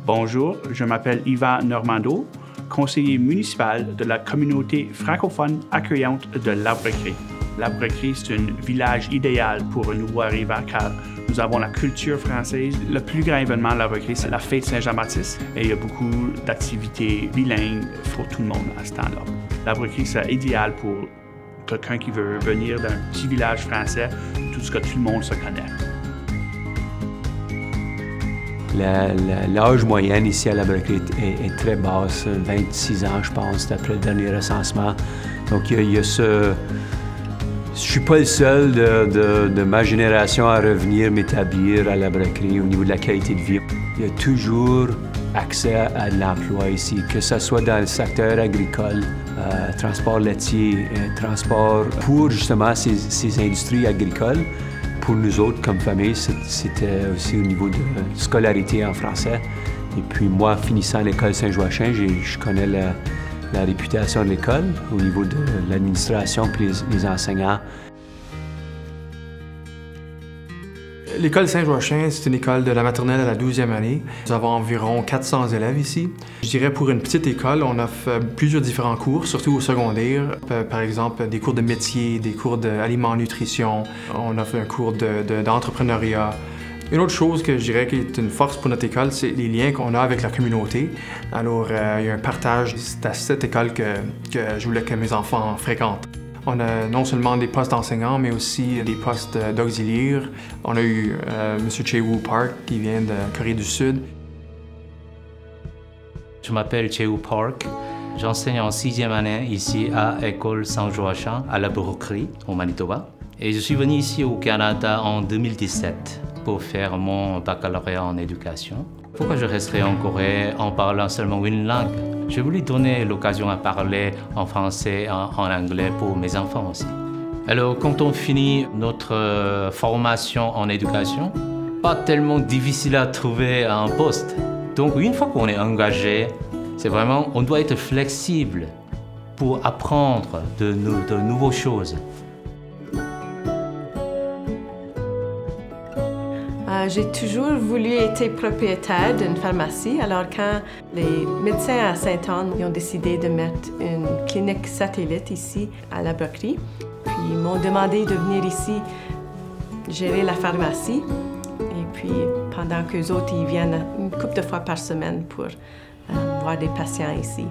Bonjour, je m'appelle Yvan Normando, conseiller municipal de la communauté francophone accueillante de l'Arbre-Cré. L'Arbre-Cré, c'est un village idéal pour un nouveau arrivant car nous avons la culture française. Le plus grand événement de l'Arbre-Cré, c'est la fête Saint-Jean-Baptiste et il y a beaucoup d'activités bilingues pour tout le monde à ce temps-là. L'Arbre-Cré, c'est idéal pour quelqu'un qui veut venir d'un petit village français, tout ce que tout le monde se connaît. L'âge moyen ici à l'Arbre-Cré est très basse, 26 ans je pense, d'après le dernier recensement. Donc il y a ce... Je ne suis pas le seul de ma génération à revenir m'établir à l'Arbre-Cré au niveau de la qualité de vie. Il y a toujours accès à de l'emploi ici, que ce soit dans le secteur agricole, transport laitier, transport pour justement ces industries agricoles. Pour nous autres, comme famille, c'était aussi au niveau de scolarité en français. Et puis moi, finissant l'école Saint-Joachim, je connais la réputation de l'école au niveau de l'administration et les enseignants. L'école Saint-Joachim, c'est une école de la maternelle à la 12e année. Nous avons environ 400 élèves ici. Je dirais pour une petite école, on offre plusieurs différents cours, surtout au secondaire. Par exemple, des cours de métier, des cours d'aliments-nutrition. On offre un cours d'entrepreneuriat. Une autre chose que je dirais qui est une force pour notre école, c'est les liens qu'on a avec la communauté. Alors, il y a un partage. C'est à cette école que je voulais que mes enfants fréquentent. On a non seulement des postes d'enseignants, mais aussi des postes d'auxiliaires. On a eu M. Che-Woo Park, qui vient de Corée du Sud. Je m'appelle Che-Woo Park. J'enseigne en 6e année ici à École Saint-Joachim, à l'Arbre-Cré, au Manitoba. Et je suis venu ici au Canada en 2017 pour faire mon baccalauréat en éducation. Pourquoi je resterai en Corée en parlant seulement une langue? Je voulais donner l'occasion à parler en français et en anglais pour mes enfants aussi. Alors, quand on finit notre formation en éducation, pas tellement difficile à trouver un poste. Donc, une fois qu'on est engagé, c'est vraiment, on doit être flexible pour apprendre de nouvelles choses. J'ai toujours voulu être propriétaire d'une pharmacie. Alors, quand les médecins à Sainte-Anne ont décidé de mettre une clinique satellite ici à l'Arbre-Cré, puis ils m'ont demandé de venir ici gérer la pharmacie. Et puis, pendant qu'eux autres, ils viennent une couple de fois par semaine pour voir des patients ici.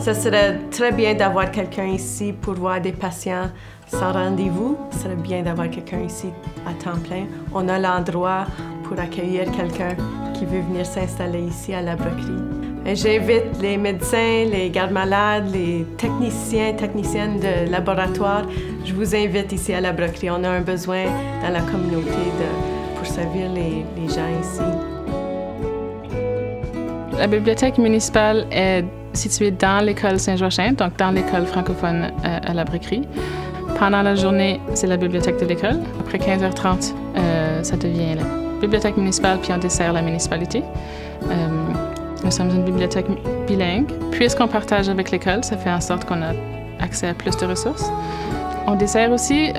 Ça serait très bien d'avoir quelqu'un ici pour voir des patients sans rendez-vous. Ce serait bien d'avoir quelqu'un ici à temps plein. On a l'endroit pour accueillir quelqu'un qui veut venir s'installer ici à l'Arbre-Cré. J'invite les médecins, les gardes-malades, les techniciennes de laboratoire. Je vous invite ici à l'Arbre-Cré. On a un besoin dans la communauté pour servir les gens ici. La bibliothèque municipale est située dans l'école Saint-Joachim, donc dans l'école francophone à l'Arbre-Cré. Pendant la journée, c'est la bibliothèque de l'école. Après 15h30, ça devient la bibliothèque municipale, puis on dessert la municipalité. Nous sommes une bibliothèque bilingue. Puisqu'on partage avec l'école, ça fait en sorte qu'on a accès à plus de ressources. On dessert aussi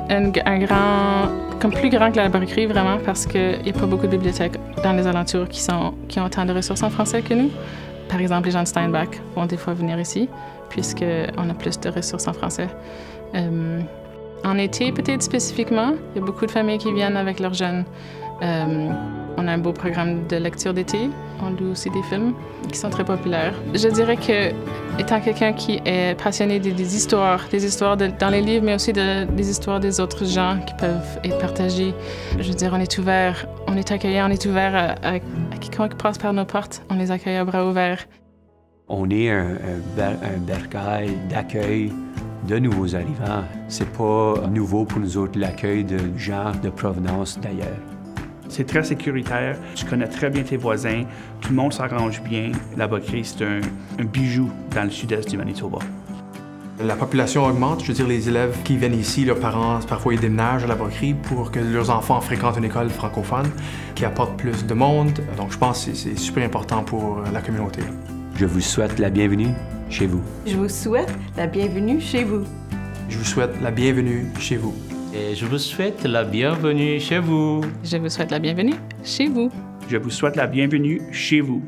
plus grand que l'Arbre-Cré, vraiment, parce qu'il n'y a pas beaucoup de bibliothèques dans les alentours qui ont autant de ressources en français que nous. Par exemple, les gens de Steinbach vont des fois venir ici, puisqu'on a plus de ressources en français. En été, peut-être spécifiquement, il y a beaucoup de familles qui viennent avec leurs jeunes. On a un beau programme de lecture d'été. On loue aussi des films qui sont très populaires. Je dirais que, étant quelqu'un qui est passionné des histoires dans les livres, mais aussi des histoires des autres gens qui peuvent être partagées, je veux dire, on est ouvert, on est accueillant, on est ouvert à quiconque passe par nos portes. On les accueille à bras ouverts. On est un bercail d'accueil de nouveaux arrivants. C'est pas nouveau pour nous autres l'accueil de gens de provenance d'ailleurs. C'est très sécuritaire, tu connais très bien tes voisins, tout le monde s'arrange bien. L'Arbre-Cré, c'est un bijou dans le sud-est du Manitoba. La population augmente, je veux dire, les élèves qui viennent ici, leurs parents, parfois ils déménagent à l'Arbre-Cré pour que leurs enfants fréquentent une école francophone qui apporte plus de monde. Donc je pense que c'est super important pour la communauté. Je vous souhaite la bienvenue chez vous. Je vous souhaite la bienvenue chez vous. Je vous souhaite la bienvenue chez vous. Et je vous souhaite la bienvenue chez vous. Je vous souhaite la bienvenue chez vous. Je vous souhaite la bienvenue chez vous.